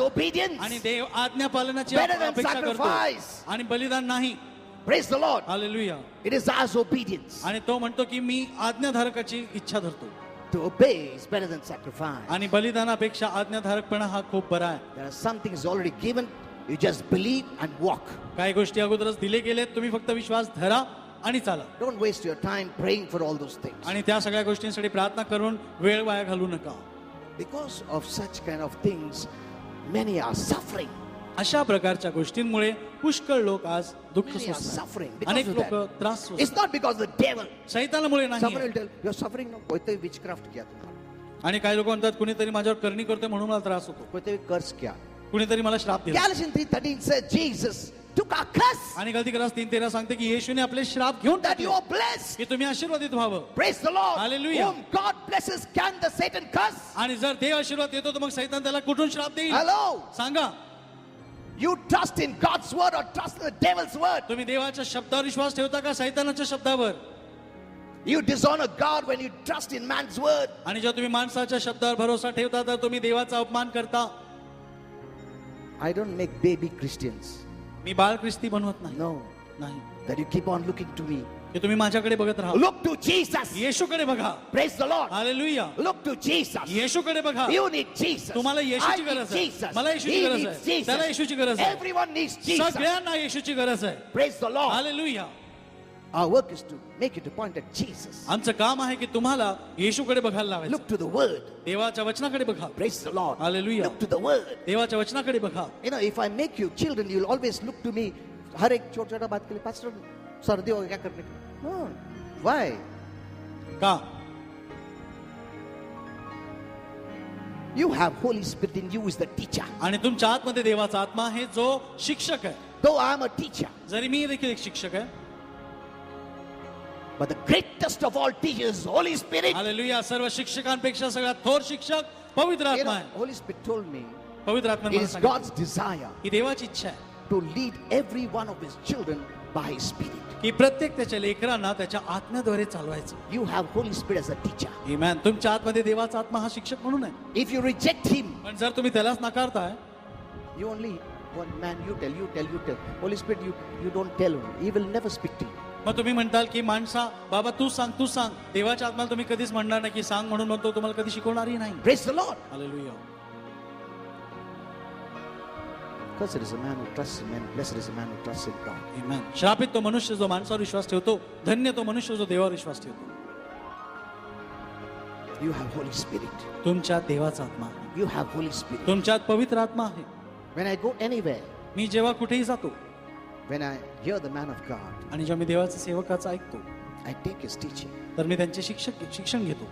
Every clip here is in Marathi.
obedience आणि देव आज्ञा पालनाची better than अपेक्षा करतो sacrifice. आणि बलिदान नाही. Praise the Lord. Hallelujah. It is as obedience. आणि तो म्हणतो की मी आज्ञाधारकाची इच्छा धरतो To obey is better than sacrifice. आणि बलिदानापेक्षा आज्ञाधारकपणा हा खूप बरा आहे. There are some things already given. You just believe and walk. काही गोष्टी अगोदरच दिले गेलेत, तुम्ही फक्त विश्वास धरा आणि चाला. Don't waste your time praying for all those things. आणि त्या सगळ्या गोष्टींसाठी प्रार्थना करून वेळ वाया घालू नका. Because of such kind of things, many are suffering. अशा प्रकारच्या गोष्टींमुळे पुष्कळ लोक आज दुःख Many are सोसतात. suffering because अनेक of लोक that. त्रास It's सोसतात. not because of the devil. शैतानामुळे Someone नाही. will tell you're suffering. No, कोई witchcraft किया तुम्हारा, आणि काही लोक म्हणतात कुणीतरी माझ्यावर करणी करतोय म्हणून मला त्रास होतो, कोई कर्ज किया. कुणीतरी मला श्राप दिला. Galatians 3:13 says Jesus took our curse आणि गलती करास 3:13 सांगते की येशूने आपले श्राप घेऊन that you टाकले are blessed. की तुम्ही आशीर्वादित व्हावं. Praise the Lord. Hallelujah. Whom God blesses, can the Satan curse? आणि जर देव आशीर्वाद देतो तर मग सैतान त्याला कुठून श्राप देईल? Hello. सांगा. You trust in God's word or trust in the devil's word? तुम्ही देवाच्या शब्दावर विश्वास ठेवता का सैतानाच्या शब्दावर? You dishonor God when you trust in man's word. आणि जर तुम्ही माणसाच्या शब्दावर भरोसा ठेवता तर तुम्ही देवाचा अपमान करता. I don't make baby Christians. मी बाळ ख्रिस्ती बनवत नाही. No. नाही. That you keep on looking to me. की तुम्ही माझ्याकडे बघत राहा. Look to Jesus. येशूकडे बघा. Praise the Lord. Hallelujah. Look to Jesus. येशूकडे बघा. You need Jesus. तुम्हाला I येशूची need गरज आहे. Jesus. मला येशूची He गरज needs आहे. Jesus. त्याला येशूची गरज आहे. Everyone needs Jesus. सगळ्यांना येशूची गरज आहे. Praise the Lord. Hallelujah. Our work is to make it a point at Jesus. आमचं काम आहे की तुम्हाला येशूकडे बघायला लावायचं. Look to the word. देवाच्या वचनाकडे बघा. Praise the Lord. Hallelujah. Look to the word. देवाच्या वचनाकडे बघा. You know, if I make you children, you'll always look to me. हर एक छोटा-छोटा बात के लिए पास्टर सर्दी हो गया क्या करने का? No. Why? का? You have Holy Spirit in you is the teacher. आणि तुमच्या आतमध्ये देवाचा आत्मा आहे जो शिक्षक आहे. Though I am a teacher, जरी मी देखील एक शिक्षक आहे. but the greatest of all teachers is Holy Spirit. Hallelujah. सर्व शिक्षकांपेक्षा सगळ्यात थोर शिक्षक पवित्र You आत्मा know, आहे. Holy Spirit told me पवित्र आत्मा it मला is सांगितलं God's desire की देवाची इच्छा आहे to lead every one of His children by His Spirit. की प्रत्येक त्याच्या लेकरांना त्याच्या आत्म्याद्वारे चालवायचं. You have Holy Spirit as a teacher. आमेन. तुमच्या आतमध्ये देवाचा आत्मा हा शिक्षक म्हणून आहे. If you reject Him, पण जर तुम्ही त्यालाच नाकारताय, you only one man. You tell. Holy Spirit, you don't tell him. He will never speak to you. मग तुम्ही म्हणताल की माणसा बाबा तू सांग. देवाच्या आत्म्याला तुम्ही कधीच म्हणणार नाही की सांग म्हणून म्हणतो, तुम्हाला कधी शिकवणारही नाही. Praise the Lord. Hallelujah. Cursed is a man who trusts in man. Blessed is a man who trusts in God. आमेन. श्रापित तो मनुष्य जो माणसावर विश्वास ठेवतो, धन्य तो मनुष्य जो देवावर विश्वास ठेवतो. You have Holy Spirit. तुमच्यात देवाचा आत्मा आहे. You have Holy Spirit. तुमच्यात पवित्र आत्मा आहे. When I go anywhere, मी जेव्हा कुठेही जातो when I hear the man of God, आणि जेव्हा मी देवाच्या सेवकाचं ऐकतो I take his teaching. तर मी त्यांचे शिक्षण घेतो.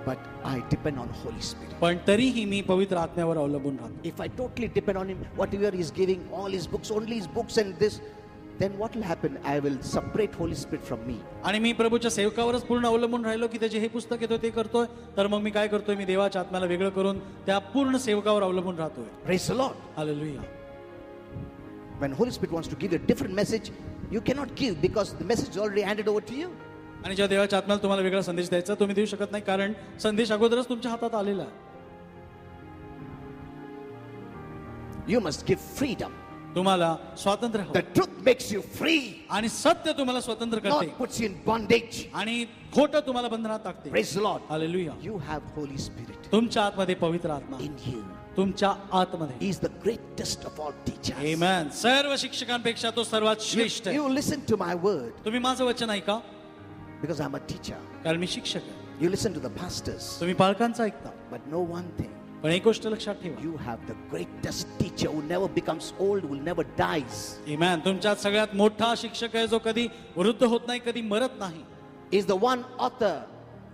But I depend on Holy Spirit. पण तरीही मी पवित्र आत्म्यावर अवलंबून राहतो. If I totally depend on him, whatever he's giving, all his books, only his books and this, then what will happen? I will separate Holy Spirit from me. आणि मी प्रभूच्या सेवकावरच पूर्ण अवलंबून राहिलो की त्याचे हे पुस्तक येतो ते करतोय, तर मग मी काय करतोय? मी देवाच्या आत्म्याला वेगळं करून त्या पूर्ण सेवकावर अवलंबून राहतोय. Praise the Lord. Hallelujah. When Holy Spirit wants to give you a different message, you cannot give because the message is already handed over to you. आणि जेव्हा देवाच्या आत्म्याला तुम्हाला वेगळा संदेश द्यायचा तुम्ही देऊ शकत नाही, कारण संदेश अगोदरच तुमच्या हातात आलेला आहे. You must give freedom. तुम्हाला स्वातंत्र्य The हवं. truth makes you free, आणि सत्य तुम्हाला स्वतंत्र करते not puts you in bondage. आणि खोटं तुम्हाला बंधनात टाकते. Praise the Lord. Hallelujah. You have Holy Spirit तुमच्या आतमध्ये पवित्र आत्मा in you. तुमच्या आतमध्ये. He is the greatest of all teachers. आमेन. सर्व शिक्षकांपेक्षा तो सर्वात श्रेष्ठ आहे. You listen to my word तुम्ही माझं वचन ऐका, because I'm a teacher. कारण मी शिक्षक आहे. You listen to the pastors. तुम्ही पालकांचं ऐकता, But know one thing. पण एक गोष्ट लक्षात ठेवा. You have the greatest teacher who never becomes old, who never dies. आमेन. तुमच्यात सगळ्यात मोठा शिक्षक आहे जो कधी वृद्ध होत नाही, कधी मरत नाही. Is the one author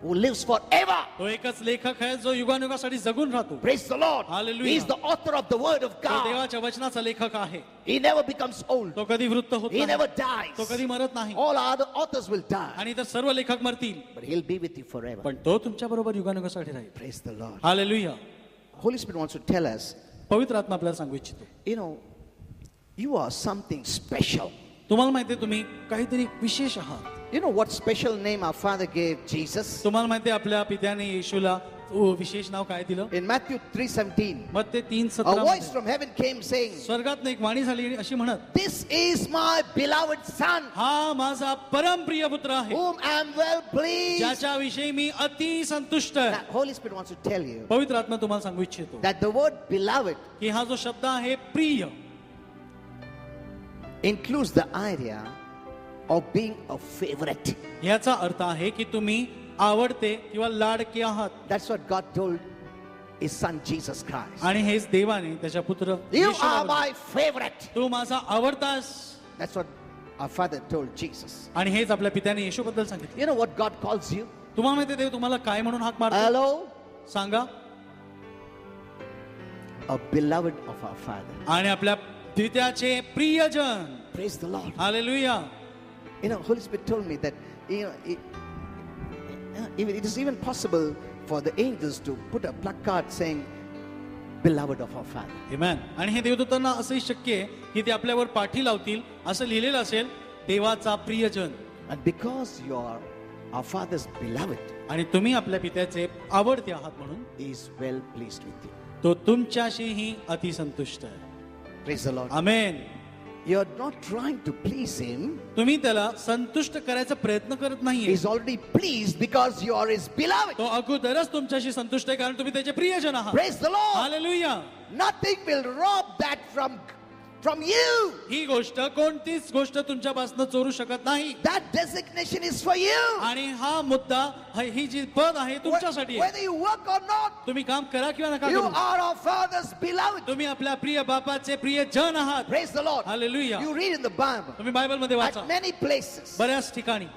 who lives forever. तो एकच लेखक आहे जो युगानुगासाठी जगून राहतो. Praise the Lord. Hallelujah. He is the author of the word of तो God. देवाच्या वचनाचा लेखक आहे. He never becomes old. तो कधी वृद्ध होत He नाही, never dies. तो कधी मरत नाही. All other authors will die, आणि तर सर्व लेखक मरतील, but he'll be with you forever. पण तो तुमच्या बरोबर युगानुगासाठी राहील. Praise the Lord. Hallelujah. Holy Spirit wants to tell us, पवित्र आत्मा आपल्याला सांगू इच्छितो, you know, you are something special. तुम्हाला माहिती आहे तुम्ही काहीतरी विशेष आहात. You know what special name our Father gave Jesus? तुम्हाला माहिती आहे आपल्या पित्याने येशूला विशेष नाव काय दिलं? In Matthew 3:17, मग ते 3:17 a voice from heaven came saying, स्वर्गात एक वाणी झाली अशी म्हणत, "This is my beloved son, हा माझा परमप्रिय पुत्र आहे, whom I am well pleased." ज्याच्याविषयी मी अति संतुष्ट आहे. Now, Holy Spirit wants to tell you पवित्र आत्मा तुम्हाला सांगू इच्छितो that the word beloved की हा जो शब्द आहे प्रिय, includes the idea of being a favorite. याचा अर्थ आहे की तुम्ही आवडते किंवा लाडके आहात. That's what God told His son Jesus Christ. आणि हेच देवाने त्याच्या पुत्र You येशूला are बोलले. my favorite. तू माझा आवडतास. That's what our father told Jesus. आणि हेच आपल्या पित्याने येशूबद्दल सांगितले. You know what God calls you? तुम्हाला माहिती देव तुम्हाला काय म्हणून हाक मारतो? Hello? सांगा. A beloved of our father. आणि आपल्या पित्याचे प्रियजन. Praise the Lord. Hallelujah. You know, Holy Spirit told me that it is even possible for the angels to put a placard saying, "Beloved of our father." आमेन. आणि हे देवदूतांना असंही शक्य आहे की ते आपल्यावर पाठी लावतील, असं लिहिलेलं असेल, देवाचा प्रियजन. And because you are our father's beloved, आणि तुम्ही आपल्या पित्याचे आवडते आहात म्हणून He is well pleased with you. तो तुमच्याशीही अतिसंतुष्ट आहे. Praise the Lord. Amen. You are not trying to please Him. तुम्ही त्याला संतुष्ट करायचा प्रयत्न करत नाहीये. He's already pleased because you are His beloved. तो अगोदरच तुमच्याशी संतुष्ट आहे कारण तुम्ही त्याचे प्रियजन आहात. Praise the Lord. Hallelujah. Nothing will rob that from you. ही गोष्ट कोणतीच गोष्ट तुमच्यापासून चोरू शकत नाही. That designation is for you. आणि हा मुद्दा ही जी पद आहे तुमच्यासाठी आहे. Whether you work or not, तुम्ही काम करा किंवा नका you करू, are our father's beloved. तुम्ही आपल्या प्रिय बापाचे प्रिय जन आहात. Praise the Lord. Hallelujah. You read in the Bible, तुम्ही बायबल मध्ये वाचा, at many places, बऱ्याच ठिकाणी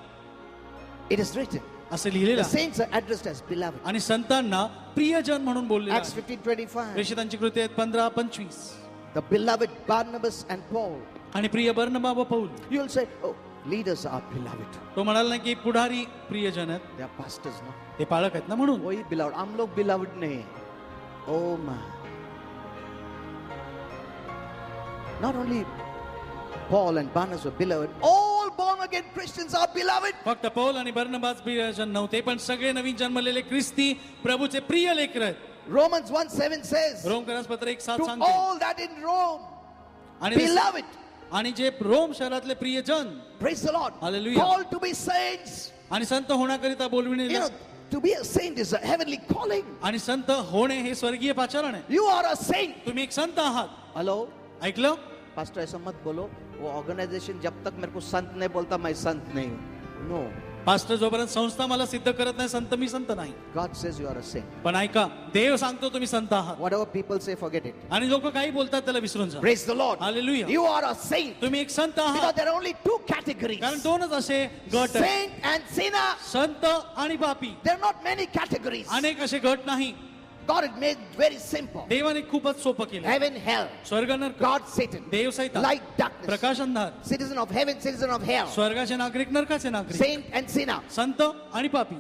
it is written, असं the लिहिलेलं आहे. saints are addressed as beloved. आणि संतांना प्रियजन म्हणून बोललेलं Acts आहे. 15:25. प्रेषितांची कृती आहेत 15:25. The beloved Barnabas and Paul. आणि प्रिय बर्नबा व Paul. You will say, "Oh, leaders are beloved. तो म्हणाला नाही की पुढारी प्रियजन आहेत, They are pastors, no? ते पाळक आहेत ना म्हणून. वही beloved. हम लोग beloved नहीं है. Oh my. Not only Paul and Barnabas were beloved, all born again Christians are beloved. फक्त पौल आणि बर्नबाच प्रियजन नव्हते, पण सगळे नवीन जन्मलेले ख्रिस्ती प्रभूचे प्रिय लेकर आहेत. Romans 1:7 says, रोमकरास पत्र 1:7 to सांगते. all that in Rome, आणि beloved. आणि जे रोम शहरातले प्रियजन, Praise the Lord. Hallelujah. Called to be saints. आणि संत होण्याकरिता बोलविणे, You know, to be a saint is a heavenly calling. आणि संत होणे हे स्वर्गीय पाचारण आहे. You are a saint. तुम्ही एक संत आहात. Hello? ऐकलं? पास्टर ऐसा मत बोलो, वो ऑर्गेनाइजेशन जब तक मेरे को संत नहीं बोलता मैं संत नहीं हूँ. No. पास्टर जोपर्यंत संस्था मला सिद्ध करत नाही, संत मी संत नाही. God says you are a saint. पण ऐका, देव सांगतो तुम्ही संत आहात. Whatever people say, forget it. आणि लोक काही बोलतात त्याला विसरून जा. Praise the Lord. Hallelujah. You are a saint. तुम्ही एक संत Because आहात. there are only two categories. कारण दोनच असे गट आहेत, Saint and sinner. संत आणि पापी. There are not many categories. अनेक असे गट नाही. God had made very simple. देवाने खूपच सोपं केलं. Heaven, hell. स्वर्ग नरक, God, Satan. देव सैतान, Light, darkness. प्रकाश अंधार, Citizen of heaven, citizen of hell. स्वर्गाचे नागरिक नरकाचे नागरिक, Saint and sinner. संत आणि पापी.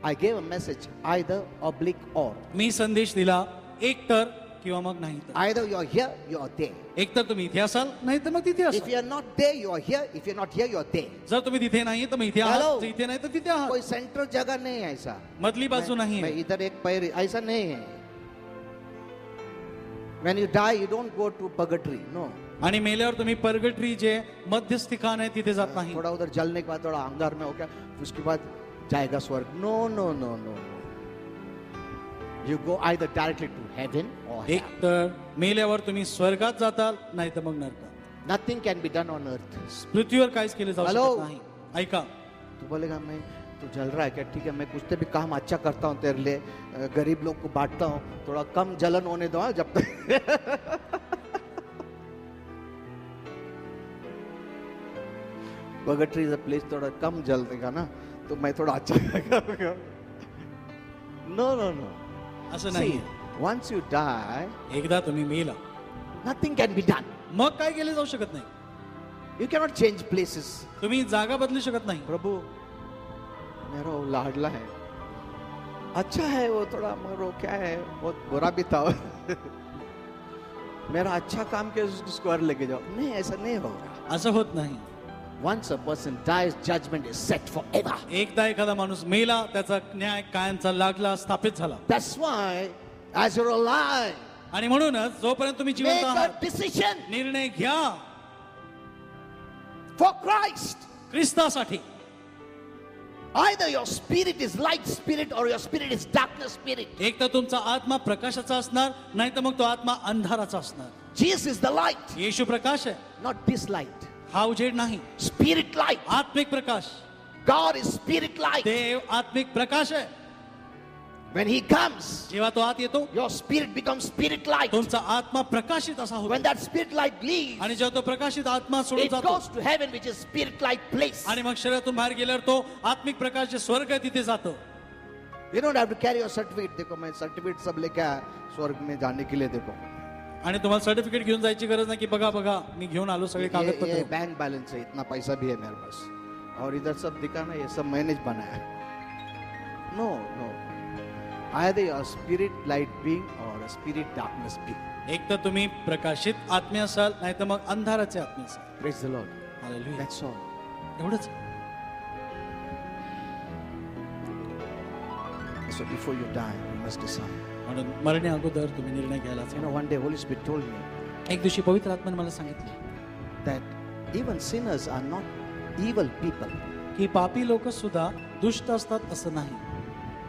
I gave a message, either, oblique, or. मी संदेश दिला, एक तर किंवा मग नाही तर. Either you are here, you are there. एक तर तुम्ही इथे असाल, नाही तर मग तिथे If असाल. you are not there, you are here. If you are not here, you are there. जर तुम्ही तिथे नाही तर मग इथे Hello. आहात, इथे नाही तर तिथे आहात. कोई सेंट्रल जगह नहीं है ऐसा. मधली बाजू नाही मैं आहे. इधर एक पैर, ऐसा नहीं है. When you die, you don't go to purgatory. No. आणि मेल्यावर तुम्ही पर्गटरी जे मध्यस्थी खान आहे तिथे जात नाही. थोड़ा उधर जलने के बाद थोड़ा अंगार में हो गया, उसके बाद जाएगा स्वर्ग. No, no, no, no. You go either directly to heaven or एक hell. तर मेल्यावर तुम्ही स्वर्गात जाताल, नाही तर मग नरकात. Nothing can be done on earth. पृथ्वीवर काहीच केले जाऊ Hello. शकत नाही. ऐका, तू बोलेगा मैं तू जल रहा है क्या? ठीक है, मैं कुछ तो भी काम अच्छा करता हूँ तेरे लिए, गरीब लोग को बांटता हूँ, थोड़ा कम जलन होने दो हाँ, जब तक पगटरी इज अ प्लेस, थोड़ा कम जल देगा ना तो मैं थोड़ा अच्छा करूँगा. No no no. असं नाही. once you die, एकदा तुम्ही मेला, nothing can be done. मग काय केले जाऊ शकत नाही. You cannot change places. तुम्ही जागा बदलू शकत नाही. प्रभु मेरा वो लाडला है, अच्छा है वो, थोड़ा मगर वो क्या है, बहुत बुरा भी था. मेरा अच्छा काम के उसको और लेके जाओ. नहीं, ऐसा नहीं होगा. असं होत नाही. Once a person dies, judgment is set forever. एकदा एखादा माणूस मेला, त्याचा न्याय कायमचा लागला, स्थापित झाला. That's why, as you're alive, आणि म्हणूनच जोपर्यंत तुम्ही make जिवंत a आहात, decision निर्णय घ्या for Christ. ख्रिस्तासाठी. Either your spirit is light spirit or your spirit is darkness spirit. एक तर तुमचा आत्मा प्रकाशाचा असणार, नाही तर मग तो आत्मा अंधाराचा असणार. Jesus is the light, येशू प्रकाश आहे, not this light. हा उजेड नाही. Spirit light. आत्मिक प्रकाश. God is spirit light. देव आत्मिक प्रकाश आहे. When he comes, जेव्हा तो आत येतो, your spirit becomes spirit light. तुमचा आत्मा प्रकाशित असा होतो. When that spirit light leaves, आणि जेव्हा तो प्रकाशित आत्मा सोडून it जातो goes to heaven, which is spirit light place. आणि मग शरीरातून बाहेर गेल्यावर तो आत्मिक प्रकाश जे स्वर्ग आहे तिथे जातो. You don't have to carry your certificate. देखो मैं certificate सब लेके आया स्वर्ग में जाने के लिए. देखो आणि तुम्हाला सर्टिफिकेट घेऊन जायची गरज नाही की बघा बघा मी घेऊन आलो सगळे ये कागदपत्र. बैंक बैलेंस है, इतना पैसा भी है मेरे पास, और इधर सब दिखा ना, ये सब मैंने बनाया. No no, either you are spirit light being or a spirit darkness being. एक तर तुम्ही प्रकाशित आत्मे असाल, नाही तर मग अंधाराचे आत्मे असाल. Praise the Lord. Hallelujah. That's all. एवढंच. So before you die, you must decide. म्हणून मरणे अगोदर तुम्ही निर्णय घ्यायला You know, one day Holy Spirit told me एक दिवशी पवित्र आत्म्याने मला सांगितलं that even sinners are not evil people. की पापी लोक सुद्धा दुष्ट असतात असं नाही.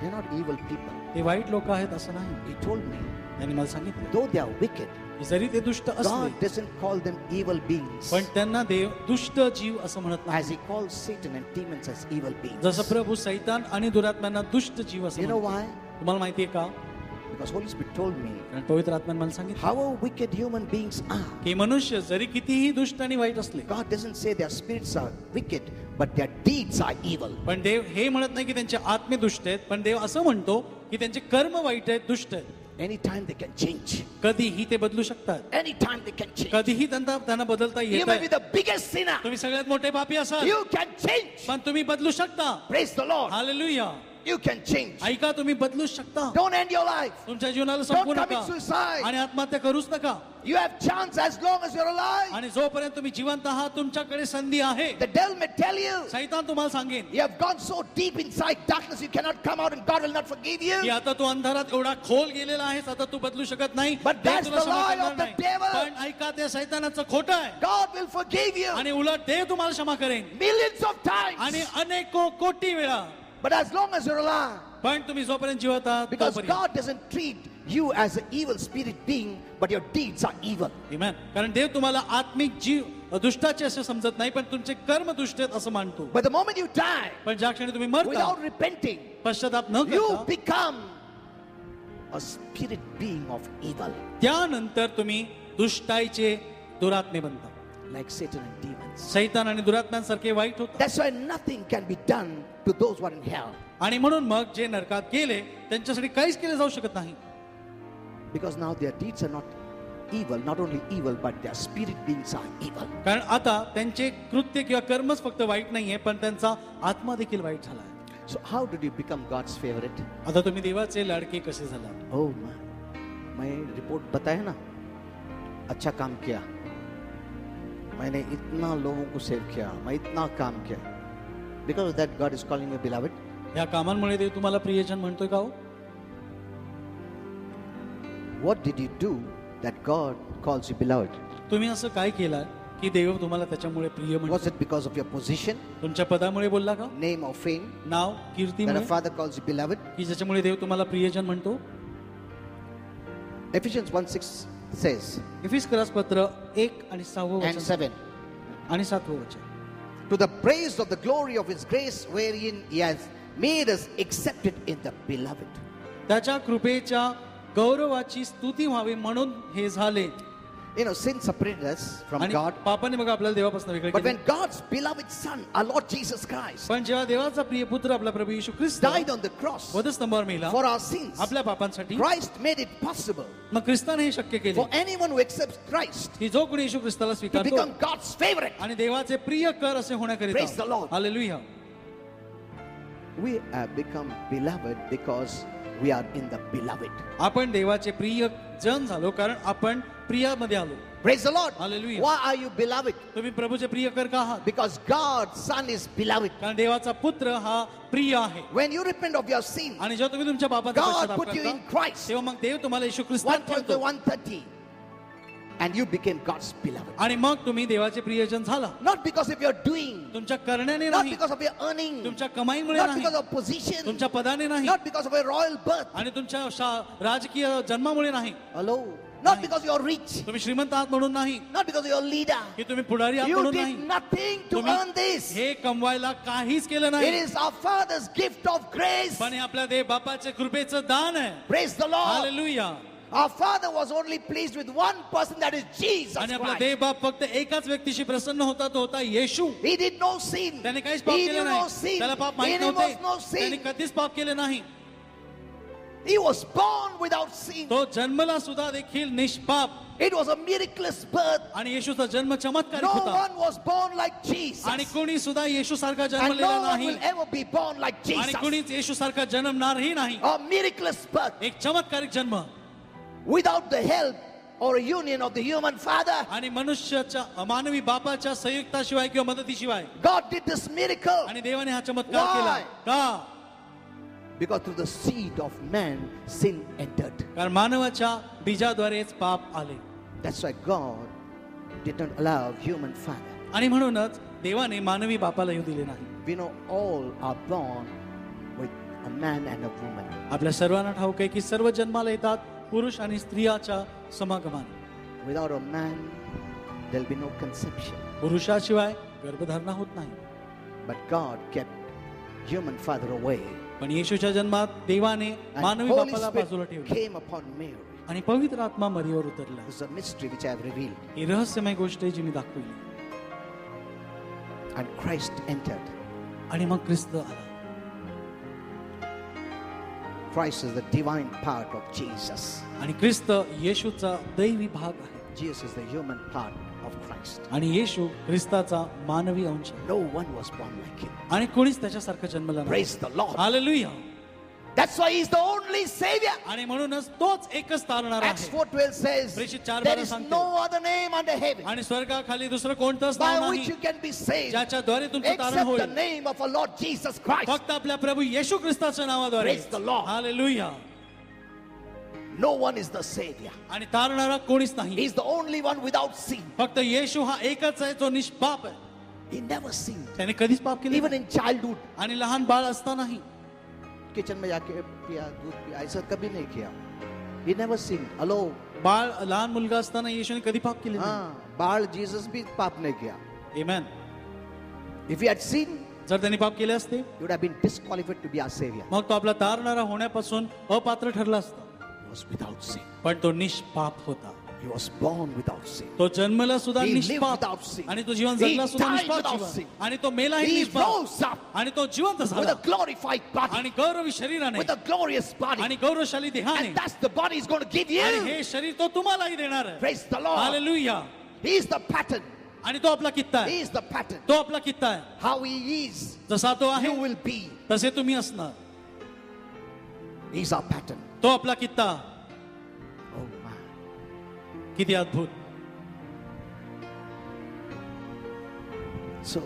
They're not evil people. ते वाईट लोक आहेत असं नाही. He told me, त्यांनी मला सांगितलं though they are wicked, की जरी ते दुष्ट God असले doesn't call them evil beings, पण त्यांना देव दुष्ट जीव असं म्हणत नाही. as He calls Satan and demons as evil beings. जसं प्रभू सैतान आणि दुरात्म्यांना दुष्ट जीव असं You know म्हणतो. why? तुम्हाला माहितीये का? Because Holy Spirit told me, कारण पवित्र आत्म्याने मला सांगितलं however wicked human beings are, की मनुष्य जरी कितीही दुष्ट आणि वाईट असले, God doesn't say their spirits are wicked, but their deeds are evil. पण देव हे म्हणत नाही की त्यांचे आत्मे दुष्ट आहेत, पण देव असं म्हणतो की त्यांचे कर्म वाईट आहेत, दुष्ट आहेत. Anytime they can change. कधीही ते बदलू शकतात. Anytime they can change. कधीही त्यांना बदलता You येत may be the biggest sinner. तुम्ही सगळ्यात मोठे पापी असाल, You can change. पण तुम्ही बदलू शकता. Praise the Lord. Hallelujah. You can change. ऐका, तुम्ही बदलू शकता. Don't end your life. तुमच्या जीवनाला संपू Don't नका commit suicide. आणि आत्महत्या करूच नका. You have chance as long as you're alive. आणि जोपर्यंत तुम्ही जिवंत आहात, तुमच्याकडे संधी आहे. The devil may tell you, सैतान तुम्हाला सांगेन you have gone so deep inside darkness, you cannot come out and God will not forgive की you. आता तू अंधारात एवढा खोल गेलेला आहेस, आता तू बदलू शकत नाही. But देव that's तुला the क्षमा lie करणार of the नाही. devil. पण ऐका, ते सैतानाचं खोटं आहे. God will forgive you आणि उलट देव तुम्हाला क्षमा करेन, millions of times. आणि अनेको कोटी वेळा. But as long as you're alive, पण तुम्ही जोपर्यंत जिवंत आहात because तोपर्यंत. God doesn't treat you as an evil spirit being, but your deeds are evil. Amen. कारण देव तुम्हाला आत्मिक जीव दुष्टाचे असे समजत नाही, पण तुमचे कर्म दुष्ट आहेत असं मानतो. But the moment you die, पण ज्या क्षणी तुम्ही मरता, without repenting, पश्चाताप न you करता, become a spirit being of evil, त्यानंतर तुम्ही दुष्टाईचे दुरात्मे बनता. like Satan and demons. सैतान आणि दुरात्म्यांसारखे वाईट होतात. That's why nothing can be done to those who are in hell, आणि म्हणून मग जे नरकात गेले त्यांच्यासाठी काहीच केले जाऊ शकत नाही. because now their deeds are not evil, not only evil, but their spirit beings are evil. कारण आता त्यांचे कृत्य किंवा कर्मच फक्त वाईट नाहीये, पण त्यांचा आत्मा देखील वाईट झाला आहे. So how did you become God's favorite? आता तुम्ही देवाचे लाडके कसे झाला? Oh मैं रिपोर्ट बताया ना, अच्छा काम किया, मैंने इतना लोगों को सेव किया, मैं इतना काम KIA. Because of that, God is calling me beloved. या कामांमुळे देव तुम्हाला प्रियजन म्हणतोय का हो? What did you do that God calls you beloved? तुम्ही असं काय केलं की देव तुम्हाला त्याच्यामुळे प्रिय Was म्हणतो? it because of your position, तुमच्या पदामुळे बोलला का? name or fame, now, that a कीर्तीमुळे, father calls you beloved? की ज्याच्यामुळे देव तुम्हाला प्रियजन म्हणतो? Ephesians 1:6 says, एफिसकरास पत्र 1 आणि 6 and वचन 7, आणि 7 वचन. to the praise of the glory of his grace, wherein he has made us accepted in the beloved. त्याच्या कृपेच्या गौरवाची स्तुती व्हावी म्हणून हे झाले. You know, sin separated us from आणि God. पापाने मग आपल्याला देवापासून वेगळे But केले. when God's beloved Son, our Lord Jesus Christ, पण जेव्हा देवाचा प्रिय पुत्र आपला प्रभू येशू ख्रिस्त died on the cross वधस्तंभावर मेला for our sins, आपल्या पापांसाठी, Christ made it possible मग ख्रिस्ताने हे शक्य केले for anyone who accepts Christ की जो कोणी येशू ख्रिस्ताला to स्वीकारतो become God's favorite. आणि देवाचे प्रिय कर असे Praise the होण्याकरिता. Lord. Hallelujah. We have become beloved because we are in the beloved. आपण देवाचे प्रिय जन झालो कारण आपण प्रियामध्ये आलो. Praise the Lord. Hallelujah. Why are you beloved? तुम्ही प्रभूचे प्रियकर का आहात? Because God's Son is beloved. कारण देवाचा पुत्र हा प्रिय आहे. When you repent of your sin, आणि जेव्हा तुम्ही तुमच्या पापाचा God पश्चाताप put you करता, in Christ. तेव्हा मग देव तुम्हाला येशू 1 ख्रिस्तात Corinthians ठेवतो 1:30. And you became God's beloved. आणि मग तुम्ही देवाचे प्रियजन झाला. Not because of your doing, तुमच्या करण्याने not नाही, because of your earning, तुमच्या कमाईमुळे not नाही, because of position, तुमच्या पदाने नाही, not because of a royal birth. आणि तुमच्या राजकीय जन्मामुळे नाही, Hello. Not because you're rich, तुम्ही श्रीमंत आहात म्हणून नाही, not because you're a leader. की तुम्ही पुढारी आहात You म्हणून did नाही. nothing to तुम्ही earn this. हे कमवायला काहीच केलं It नाही, is our Father's gift of grace. पण हे आपल्या देव बापाचे कृपेचं दान आहे. Praise the Lord. Hallelujah. Our Father was only pleased with one person, that is Jesus आणि आपला Christ. देव बाप फक्त एकाच व्यक्तीशी प्रसन्न होता, तो होता येशू. He did no sin. त्याने काहीच पाप He केलं knew no नाही, sin. त्याला पाप In माहित him was नव्हते, no त्याने sin. कधीच पाप केले नाही. He was born without sin. तो जन्मला सुद्धा देखील निष्पाप. It was a miraculous birth. आणि येशूचा जन्म चमत्कारिक No होता. one was born like Jesus. आणि कोणी सुद्धा येशू सारखा And जन्मलेला no one नाही, will ever be born like आणि Jesus. कोणीच येशू सारखा जन्मणारही नाही. A miraculous birth एक चमत्कारिक जन्म without the help or union of the human father. आणि मनुष्याच्या मानवी बापाच्या संयुक्ताशिवाय किंवा मदतीशिवाय God did this miracle आणि देवाने हा चमत्कार Why? केला. का? because through the seed of man sin entered. कारण मानवाच्या बीजाद्वारेच पाप आले. That's why God did not allow human father. आणि म्हणूनच देवाने मानवी बापाला येऊ दिले नाही. We know all are born with a man and a woman. आपल्या सर्वांना ठाऊक आहे की सर्व जन्माला येतात पुरुष आणि स्त्रियाच्या समागमाने. Without a man, there'll be no conception. पुरुषाशिवाय गर्भधारणा होत नाही. But God kept human father away. पण येशूच्या जन्मात देवाने And मानवी Holy बापाला बाजूला Spirit ठेवले came upon Mary. आणि पवित्र आत्मा मरीवर उतरला. This is a mystery which I have revealed. ही रहस्यमय गोष्ट आहे जी मी दाखवली. And Christ entered. आणि मग ख्रिस्त आला. Christ is the divine part of Jesus. आणि ख्रिस्त येशूचा दैवी भाग आहे. Jesus is the human part of Christ. आणि येशू ख्रिस्ताचा मानवी अंश आहे. No one was born like him. आणि कोणीच त्याच्यासारखं जन्मला नाही. Praise the Lord. Hallelujah. That's why he's the only savior. आणि म्हणूनच तोच एकच तारणार Acts आहे. 4:12 says, प्रेषित 4:12 there is सांगते. no other name under heaven आणि स्वर्गाखाली दुसरं कोणतंच by नाव which नाही you can be saved ज्याच्याद्वारे तुमचं तारण except the होईल, name of our Lord Jesus Christ. फक्त आपल्या प्रभू येशू ख्रिस्ताच्या नावाद्वारे. Praise the Lord. Hallelujah. No one is the savior. आणि तारणारा कोणीच नाही, He's the only one without sin. फक्त येशू हा एकच आहे जो निष्पाप आहे. He never sinned. त्याने कधीच पाप केले Even नाही. in childhood, आणि लहान बाळ असतानाही किचन में जाके पिया दूध पिया ऐसा कभी नहीं KIA. He never sinned. Hello. बाळ लहान मुलगा असताना येशूने कधी पाप केले नाही. हाँ, बाल जीसस भी पाप नहीं KIA. Amen. If he had sinned, जर त्यांनी पाप केले असते he would have been disqualified to be our savior. मग तो आपला तारणारा होण्यापासून अपात्र ठरला असता. He was without sin. पण तो निष्पाप होता. He was born without sin. तो जन्मला सुद्धा He lived निष्पाप without sin. आणि तो जीवन He जगला सुद्धा died निष्पाप without जीवन sin. आणि तो मेलाही He निष्पाप rose up आणि तो जिवंत with झाला a glorified body, आणि गौरवी शरीराने with a glorious body. आणि गौरवशाली देहाने. And that's the body he's going to give आणि you. हे शरीर तो तुम्हालाही देणार आहे. Praise the Lord. Hallelujah. He is the pattern. आणि तो आपला कित्ता He आहे. is the pattern. तो आपला कित्ता आहे. How he is, जसा तो आहे you will be. तसे तुम्ही असणार. He's our pattern. तो आपला कित्ता. Oh my. किती अद्भुत. So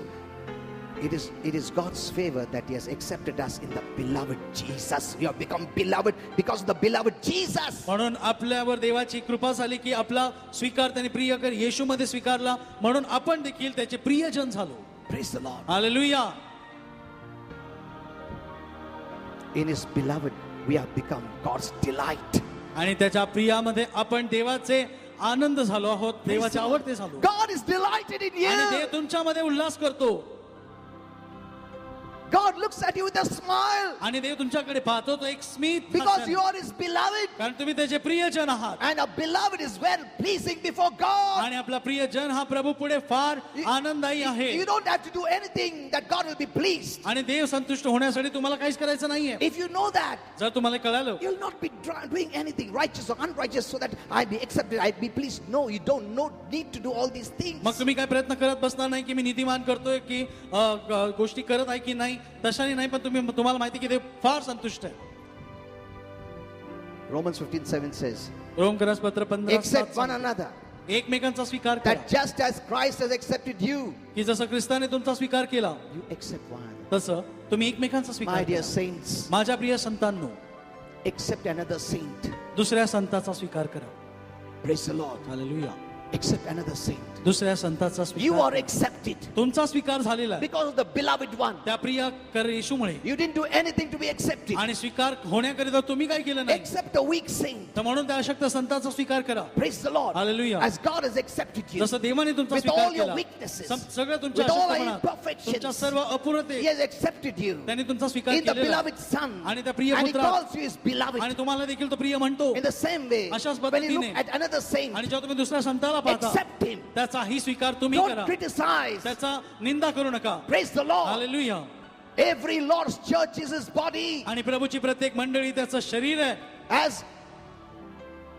it is God's favor that he has accepted us in the beloved Jesus. We have become beloved because of the beloved Jesus. म्हणून आपल्यावर देवाची कृपा झाली की आपला स्वीकार त्याने प्रियकर येशूमध्ये स्वीकारला, म्हणून आपण देखील त्याचे प्रियजन झालो. Praise the Lord. Hallelujah. In his beloved we have become God's delight. आणि त्याच्या प्रियामध्ये आपण देवाचे आनंद झालो आहोत, देवाचे आवडते झालो. God is delighted in आणि you. देव तुमच्यामध्ये उल्हास करतो. God looks at you with a smile आणि देव तुमच्याकडे पाहतो तो एक स्मित because हास्याने. you are his beloved. कारण तुम्ही त्याचे प्रियजन आहात. And a beloved is well pleasing before God. आणि आपला प्रियजन हा प्रभू पुढे फार आनंददायी आहे. You don't have to do anything that God will be pleased. आणि देव संतुष्ट होण्यासाठी तुम्हाला काहीच करायचं नाहीये. If you know that, जर तुम्हाला कळालं you'll not be doing anything righteous or unrighteous so that I'll be accepted, I'll be pleased. No, you don't need to do all these things. मग तुम्ही काय प्रयत्न करत बसणार नाही की मी नीतिमान करतोय की गोष्टी करत आहे की नाही, तशाने नाही, पण तुम्हाला माहिती की देव फार संतुष्ट आहे. Romans 15:7 says, रोमकरास पत्र 15:7 accept one another एकमेकांचा स्वीकार करा That just as Christ has accepted you, की जसं ख्रिस्ताने तुमचा स्वीकार केला you accept one another. तसं तुम्ही एकमेकांचा My स्वीकार dear करा. saints, माझ्या प्रिय संतांनो, accept another saint. दुसऱ्या संताचा स्वीकार करा. Praise the Lord. Hallelujah. Accept another saint. दुसऱ्या संताचा You स्वीकार are करा. accepted तुमचा स्वीकार झालेला आहे because of the beloved one. त्या प्रिय कर येशूमुळे. You didn't do anything to be accepted. आणि स्वीकार होण्याकरिता तुम्ही काय केलं नाही. Accept the weak saint. तर म्हणून त्या अशक्त संताचा स्वीकार करा. Praise the Lord. Hallelujah. As God has accepted you जसं देवाने तुमचा with स्वीकार all your केला weaknesses, सगळं तुमच्या with all our अशक्तपणात, imperfections, तुमच्या सर्व He अपूर्णते has accepted you त्यांनी तुमचा स्वीकार in the केलेला आहे. beloved Son. आणि त्या प्रिय And He पुत्रात. calls you His beloved. आणि तुम्हाला देखील तो प्रिय म्हणतो. In the same way, अशाच when you look पद्धतीने. at another saint, आणि जेव्हा तुम्ही दुसऱ्या संताला पाहता accept him. त्याचाही स्वीकार तुम्ही Don't करा. criticize. त्याचा निंदा करू नका. Praise the Lord. Hallelujah. Every Lord's church is His body. आणि प्रभूची प्रत्येक मंडळी त्याचं शरीर आहे. As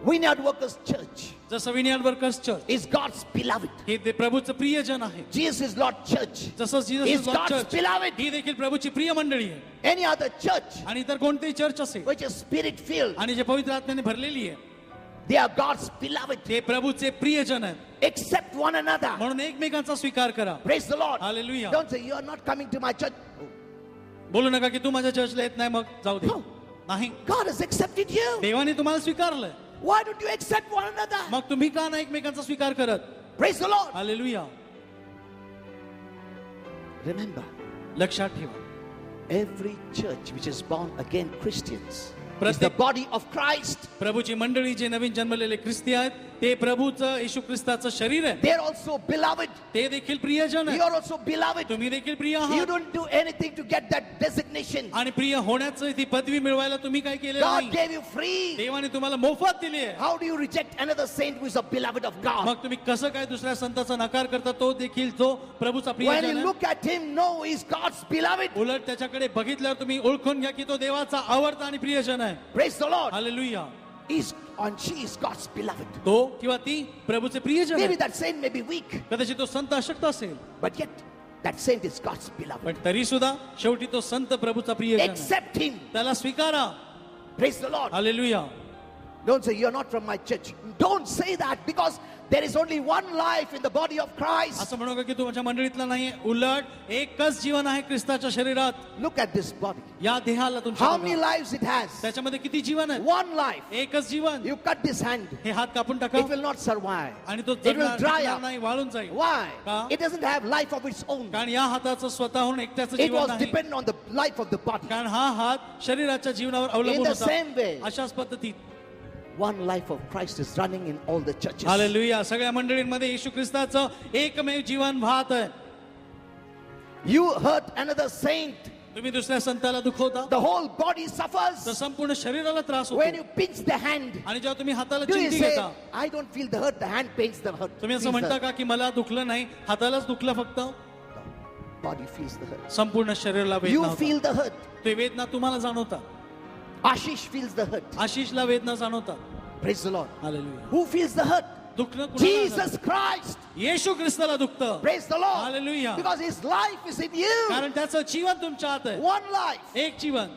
Vineyard Workers Church जसं Vineyard Workers Church is God's beloved. हे ते प्रभूचं प्रियजन आहे. Jesus is Lord Church. जसं is Jesus Lord God's church beloved. ही देखील प्रभूची प्रिय मंडळी आहे. Any other church आणि इतर कोणतेही चर्च असेल which is spirit filled, आणि जे पवित्र आत्म्याने भरलेली आहे they are God's beloved. ते प्रभूचे प्रियजन आहेत. Accept one another. म्हणून एकमेकांचा स्वीकार करा. Praise the Lord. Hallelujah. Don't say you are not coming to my church. बोलू नका की तू माझ्या चर्चला येत नाही मग जाऊ दे. No. नाही. God has accepted you. देवाने तुम्हाला स्वीकारलंय. Why don't you accept one another? मग तुम्ही का नाही एकमेकांचा स्वीकार करत. Praise the Lord. Hallelujah. Remember, लक्षात ठेवा every church which is born again Christians is the प्रत्येक body of Christ. प्रभूची मंडळी जे नवीन जन्मलेले ख्रिस्ती आहेत ते प्रभूचं येशू ख्रिस्ताचं शरीर आहे. They are also beloved. ते देखील प्रियजन You आहे. are also beloved. तुम्ही देखील प्रिय You आहात. don't do anything to get that designation. आणि प्रिय होण्याचं ती पदवी मिळवायला तुम्ही काय केलं God नाही. gave you free. देवाने तुम्हाला मोफत दिली आहे. How do you reject another saint who is a beloved of God? मग तुम्ही कसं काय दुसऱ्या संताचा नकार करता तो देखील जो प्रभूचा When you प्रियजन आहे. look at him, know he's God's beloved. उलट त्याच्याकडे बघितल्यावर तुम्ही ओळखून घ्या की तो देवाचा आवडता आणि प्रियजन आहे. Praise the Lord. Hallelujah. He's and she is God's beloved. तो किंवा ती प्रभूचे प्रियजन Maybe आहे. that saint may be weak, कदाचित तो संत अशक्त असेल but yet that saint is God's beloved. पण तरी सुद्धा शेवटी तो संत प्रभूचा प्रियजन आहे. Accept him. त्याला स्वीकारा. Praise the Lord. Hallelujah. Don't say you're not from my church. Don't say that because there is only one life in the body of Christ. असं म्हणू का की तुमच्या मंडळीतला नाही. उलट एकच जीवन आहे ख्रिस्ताच्या शरीरात. Look at this body. या देहाला तुमच्या How many बघा. lives it has? त्याच्यामध्ये किती जीवन आहे. One life. एकच जीवन. You cut this hand, हे हात कापून टाका it will not survive. आणि तो It will जगणार dry टिकणार up. नाही, वाळून जाईल. Why? का? It doesn't have life of its own. कारण या हाताचं स्वतःहून एकट्याचं It जीवन was नाही. dependent on the life of the body. कारण हा हात शरीराच्या जीवनावर In अवलंबून the होता. same way, अशाच पद्धतीत one life of Christ is running in all the churches. Hallelujah. सगळ्या मंडळींमध्ये येशू ख्रिस्ताचं एकमेव जीवन वाहत आहे. You hurt another saint, तुम्ही दुसऱ्या संताला दुखवता the whole body तर suffers. संपूर्ण शरीराला त्रास When होतो. you pinch the hand, आणि जेव्हा तुम्ही हाताला do you चिमटी say, घेता I don't feel the hurt, the hand pains the hurt. तुम्ही असं Feels म्हणता the का की मला दुखलं नाही, हातालाच दुखलं फक्त. body feels the hurt. संपूर्ण शरीराला वेदना You होतात. feel the hurt. ते वेदना तुम्हाला जाणवतात. Ashish feels the hurt. आशिषला वेदना जाणवतात. Praise the Lord. Hallelujah. Who feels the hurt? दुखणं कुणाला Jesus जाणवतं? Christ. येशू ख्रिस्ताला दुखतं. Praise the Lord. Hallelujah. Because His life is in you. कारण त्याचं जीवन तुमच्या हात आहे. One life. एक जीवन.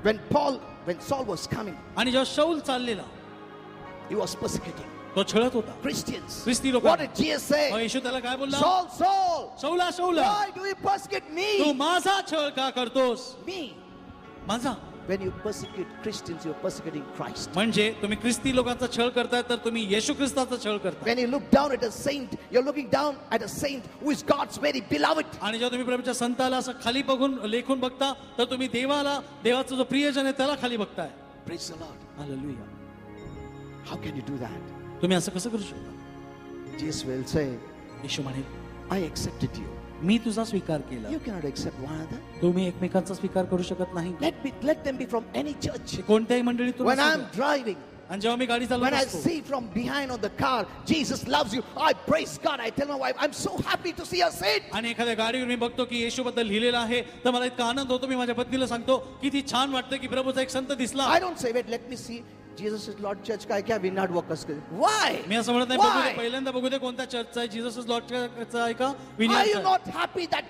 When Saul was coming, आणि जेव्हा शौल चाललेला he was persecuting तो छळत होता. Christians. ख्रिस्ती लोक. What did Jesus say? येशू त्याला काय बोलला. Saul, Saul, शौला शौला why do you persecute Tu me? माझा छळ का करतोस. Me. माझा. When you persecute Christians, you're persecuting Christ. म्हणजे तुम्ही ख्रिस्ती लोकांचा छळ करताय तर तुम्ही येशू ख्रिस्ताचा छळ करताय. When you look down at a saint, you're looking down at a saint who is God's very beloved. आणि जेव्हा तुम्ही प्रभूच्या संताला असं खाली बघून लेखून बघता तर तुम्ही देवाचा जो प्रियजन आहे त्याला खाली बघताय. Praise the Lord. Hallelujah. How can you do that? तुम्ही असं कसं करू शकता. Jesus will say, येशू म्हणेल I accepted you. मी तुझा स्वीकार केला. You cannot accept one another. तुम्ही एकमेकांचा स्वीकार करू शकत नाही. Let them be from any church. ते कोणत्याही मंडळीतून When असू I'm द्या. driving, आणि जेव्हा मी गाडी when चालवत I असतो see from behind on the car, Jesus loves you, I praise God. I tell my wife, I'm so happy to see her saint. आणि एखाद्या गाडीवर मी बघतो की येशू बद्दल लिहिलेलं आहे तर मला इतका आनंद होतो. मी माझ्या पत्नीला सांगतो किती छान वाटतं की प्रभूचा एक संत दिसला. I don't say, wait, let me see. Jesus is Lord Church का है क्या Vineyard Workers का? Why? मी असं म्हणत नाही बघू दे Why? पहिल्यांदा बघू दे कोणत्या चर्चचा आहे. जीसस लॉर्डचा आहे का Are you विनियरचा आहे? not happy that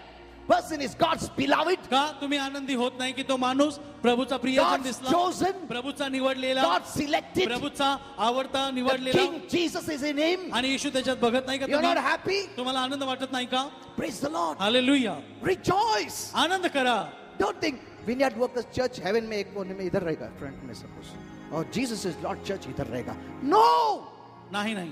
person is God's beloved, का तुम्ही आनंदी होत नाही की तो माणूस प्रभूचा प्रियजन God's दिसला, chosen, प्रभूचा निवडलेला, God selected, प्रभूचा आवडता the निवडलेला, King Jesus is in him. आणि येशू त्याच्यात बघत नाही का You're not तुम्ही? happy? तुम्हाला आनंद वाटत नाही का? Praise the Lord. Hallelujah, Rejoice. आनंद करा. Don't think Vineyard Workers Church heaven में एक कोने में इधर रहेगा, front में suppose. और Jesus is Lord Church इधर रहेगा. No, नाही नाही,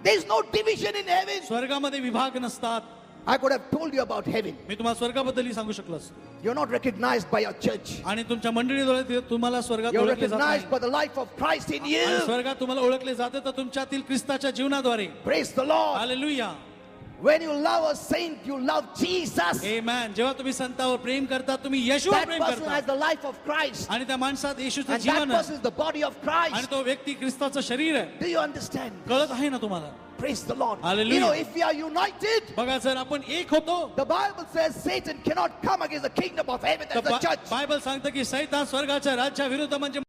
there is no division in heaven. स्वर्गामध्ये विभाग नसतात. I could have told you about heaven. मी तुम्हाला स्वर्गाबद्दलही सांगू शकलो असतो. You're not recognized by your church. आणि तुमच्या मंडळीद्वारे तुम्हाला स्वर्गात You're ओळखले जात recognized नाही. by the life of Christ in आणि you. स्वर्गात तुम्हाला ओळखले जाते तर तुमच्यातील ख्रिस्ताच्या जीवनाद्वारे. Praise the Lord. Hallelujah, When you love a saint, you love Jesus. आमेन. जेव्हा तुम्ही संतावर प्रेम करता तुम्ही येशूवर That प्रेम person करता, has the life of Christ. आणि त्या माणसात येशूचं And that जीवन person आहे, is the body of आणि Christ. तो व्यक्ती ख्रिस्ताचं शरीर आहे. Do you understand? कळत आहे ना तुम्हाला? Praise the Lord. Hallelujah. You know, if we are united, बघा, जर आपण एक होतो the Bible says Satan cannot come against the kingdom of heaven. तर That's the church. बायबल सांगतं की सैतान स्वर्गाच्या राज्या विरुद्ध म्हणजे